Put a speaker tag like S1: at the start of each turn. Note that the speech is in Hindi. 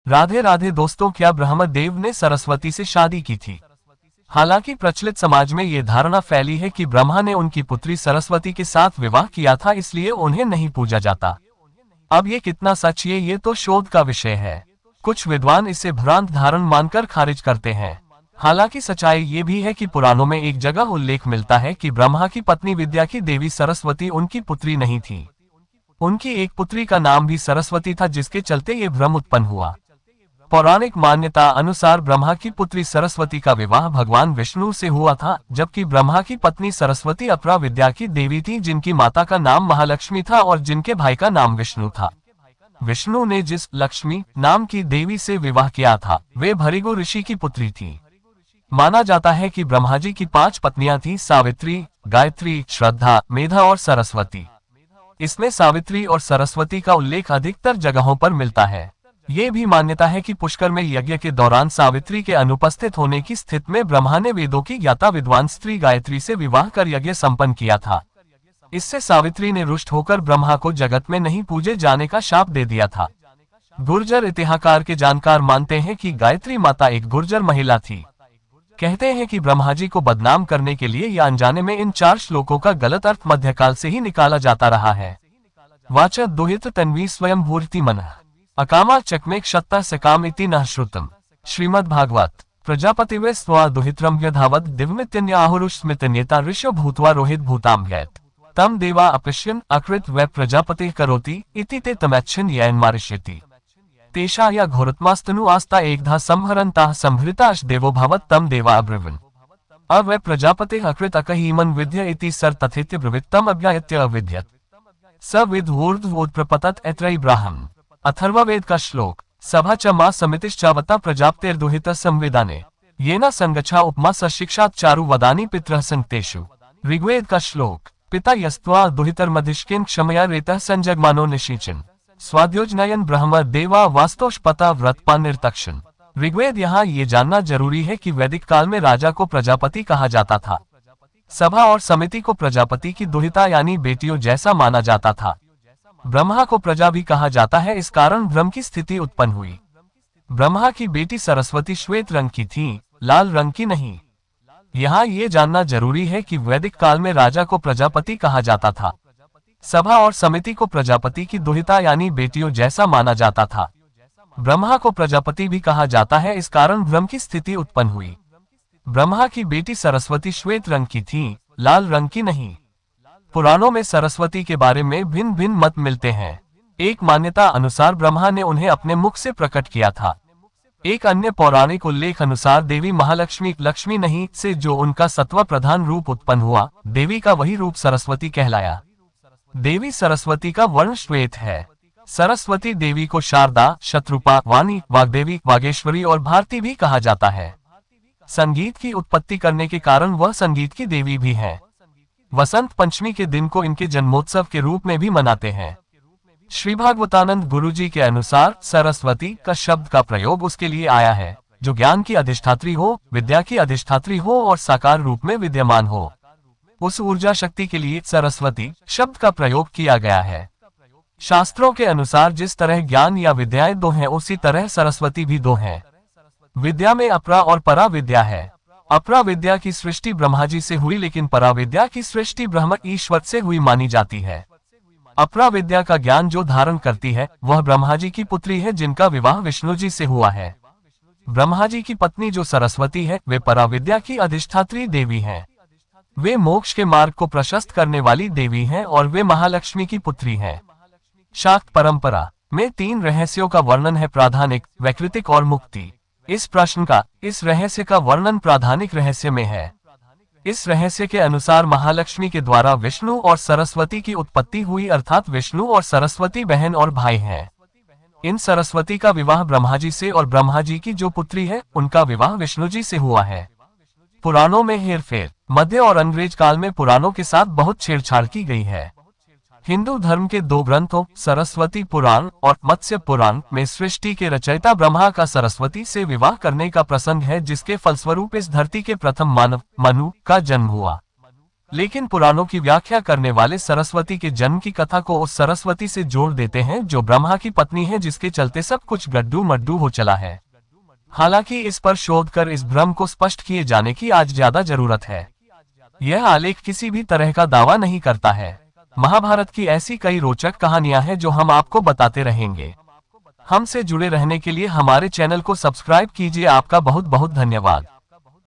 S1: राधे राधे दोस्तों, क्या ब्रह्मदेव ने सरस्वती से शादी की थी? हालांकि प्रचलित समाज में ये धारणा फैली है कि ब्रह्मा ने उनकी पुत्री सरस्वती के साथ विवाह किया था, इसलिए उन्हें नहीं पूजा जाता। अब ये कितना सच ये तो शोध का विषय है। कुछ विद्वान इसे भ्रांत धारण मानकर खारिज करते हैं। हालांकि सच्चाई ये भी है कि पुराणों में एक जगह उल्लेख मिलता है कि ब्रह्मा की पत्नी विद्या की देवी सरस्वती उनकी पुत्री नहीं थी। उनकी एक पुत्री का नाम भी सरस्वती था, जिसके चलते ये भ्रम उत्पन्न हुआ। पौराणिक मान्यता अनुसार ब्रह्मा की पुत्री सरस्वती का विवाह भगवान विष्णु से हुआ था, जबकि ब्रह्मा की पत्नी सरस्वती अपरा विद्या की देवी थी, जिनकी माता का नाम महालक्ष्मी था और जिनके भाई का नाम विष्णु था। विष्णु ने जिस लक्ष्मी नाम की देवी से विवाह किया था, वे भृगु ऋषि की पुत्री थी। माना जाता है कि ब्रह्मा जी की 5 पत्नियां थीं: सावित्री, गायत्री, श्रद्धा, मेधा और सरस्वती। इसमें सावित्री और सरस्वती का उल्लेख अधिकतर जगहों पर मिलता है। ये भी मान्यता है कि पुष्कर में यज्ञ के दौरान सावित्री के अनुपस्थित होने की स्थिति में ब्रह्मा ने वेदों की ज्ञाता विद्वान स्त्री गायत्री से विवाह कर यज्ञ संपन्न किया था। इससे सावित्री ने रुष्ट होकर ब्रह्मा को जगत में नहीं पूजे जाने का शाप दे दिया था। गुर्जर इतिहासकार के जानकार मानते हैं कि गायत्री माता एक गुर्जर महिला थी। कहते हैं कि ब्रह्मा जी को बदनाम करने के लिए या अनजाने में इन 4 श्लोकों का गलत अर्थ मध्यकाल से ही निकाला जाता रहा है। वाचा दुहित तन्वी स्वयं भूर्ति मन अकामा चकमेक शत्ता सकाम इति न श्रुतम। श्रीमद् भागवत। प्रजापतिवे स्वा दुहित्रम यधावत दिव्यमित्यन्य आहुरुष्मित नेता ऋषो भूत्वा रोहित भूताम गैत तम देवा अपश्यन अकृत वै प्रजापति करोति इति ते तमैच्छन यैन मारिष्यति तेषा या घोरत्मास्तनु आस्ता एकधा संहरन्ताः संभृताश देवो भवत तम देवा अब्रवीन् अवै प्रजापति अकृत अकहीमन विद्य इति सर तथेत्य ब्रवीत्तम अव्यायत्य अविद्यत स विद ऊर्ध्वोत्प्रपतत एत्रई ब्राह्मण। अथर्ववेद का श्लोक। सभा च मा समितिश्चावता प्रजापतेर्दुहित संवेदाने येन संगच्छा उपमा सशिक्षात् चारु वदानि पितरः संगतेषु। ऋग्वेद का श्लोक। पिता यस्त्वा दुहितर्मधिष्केन क्षमया रेतः संजगमानो निशीचन स्वाद्योजनयन ब्रह्म देवा वास्तोषपता व्रतपानिर्तक्षण। ऋग्वेद। यहाँ ये जानना जरूरी है कि वैदिक काल में राजा को प्रजापति कहा जाता था। सभा और समिति को प्रजापति की दुहिता यानी बेटियों जैसा माना जाता था। ब्रह्मा को प्रजा भी कहा जाता है, इस कारण भ्रम की स्थिति उत्पन्न हुई। ब्रह्मा की बेटी सरस्वती श्वेत रंग की थी, लाल रंग की नहीं। यहाँ ये जानना जरूरी है कि वैदिक काल में राजा को प्रजापति कहा जाता था। सभा और समिति को प्रजापति की दुहिता यानी बेटियों जैसा माना जाता था। ब्रह्मा को प्रजापति भी कहा जाता है, इस कारण भ्रम की स्थिति उत्पन्न हुई। ब्रह्मा की बेटी सरस्वती श्वेत रंग की थी, लाल रंग की नहीं। पुराणों में सरस्वती के बारे में भिन्न भिन्न मत मिलते हैं। एक मान्यता अनुसार ब्रह्मा ने उन्हें अपने मुख से प्रकट किया था। एक अन्य पौराणिक उल्लेख अनुसार देवी महालक्ष्मी लक्ष्मी नहीं से जो उनका सत्व प्रधान रूप उत्पन्न हुआ, देवी का वही रूप सरस्वती कहलाया। देवी सरस्वती का वर्ण श्वेत है। सरस्वती देवी को शारदा, शत्रुपा, वाणी, वाग्देवी, वागेश्वरी और भारती भी कहा जाता है। संगीत की उत्पत्ति करने के कारण वह संगीत की देवी भी है। वसंत पंचमी के दिन को इनके जन्मोत्सव के रूप में भी मनाते हैं। श्री भागवतानंद गुरुजी के अनुसार सरस्वती का शब्द का प्रयोग उसके लिए आया है जो ज्ञान की अधिष्ठात्री हो, विद्या की अधिष्ठात्री हो और साकार रूप में विद्यमान हो। उस ऊर्जा शक्ति के लिए सरस्वती शब्द का प्रयोग किया गया है। शास्त्रों के अनुसार जिस तरह ज्ञान या विद्याएं 2 हैं, उसी तरह सरस्वती भी 2 हैं। विद्या में अपरा और परा विद्या है। अपरा विद्या की सृष्टि ब्रह्मा जी से हुई, लेकिन परा विद्या की सृष्टि ब्रह्म ईश्वर से हुई मानी जाती है। अपरा विद्या का ज्ञान जो धारण करती है वह ब्रह्मा जी की पुत्री है, जिनका विवाह विष्णु जी से हुआ है। ब्रह्मा जी की पत्नी जो सरस्वती है, वे परा विद्या की अधिष्ठात्री देवी हैं। वे मोक्ष के मार्ग को प्रशस्त करने वाली देवी हैं और वे महालक्ष्मी की पुत्री हैं। शाक्त परंपरा में 3 रहस्यों का वर्णन है: प्राधानिक, वैकृतिक और मुक्ति। इस रहस्य का वर्णन प्राधानिक रहस्य में है। इस रहस्य के अनुसार महालक्ष्मी के द्वारा विष्णु और सरस्वती की उत्पत्ति हुई, अर्थात विष्णु और सरस्वती बहन और भाई हैं। इन सरस्वती का विवाह ब्रह्मा जी से और ब्रह्मा जी की जो पुत्री है उनका विवाह विष्णु जी से हुआ है। पुराणों में हेरफेर। मध्य और अंग्रेज काल में पुराणों के साथ बहुत छेड़छाड़ की गई है। हिंदू धर्म के 2 ग्रंथों सरस्वती पुराण और मत्स्य पुराण में सृष्टि के रचयिता ब्रह्मा का सरस्वती से विवाह करने का प्रसंग है, जिसके फलस्वरूप इस धरती के प्रथम मानव मनु का जन्म हुआ। लेकिन पुराणों की व्याख्या करने वाले सरस्वती के जन्म की कथा को उस सरस्वती से जोड़ देते हैं जो ब्रह्मा की पत्नी है, जिसके चलते सब कुछ गड्डू मड्डू हो चला है। हालांकि इस पर शोध कर इस भ्रम को स्पष्ट किए जाने की आज ज्यादा जरूरत है। यह आलेख किसी भी तरह का दावा नहीं करता है। महाभारत की ऐसी कई रोचक कहानियां हैं जो हम आपको बताते रहेंगे। हमसे जुड़े रहने के लिए हमारे चैनल को सब्सक्राइब कीजिए। आपका बहुत बहुत धन्यवाद।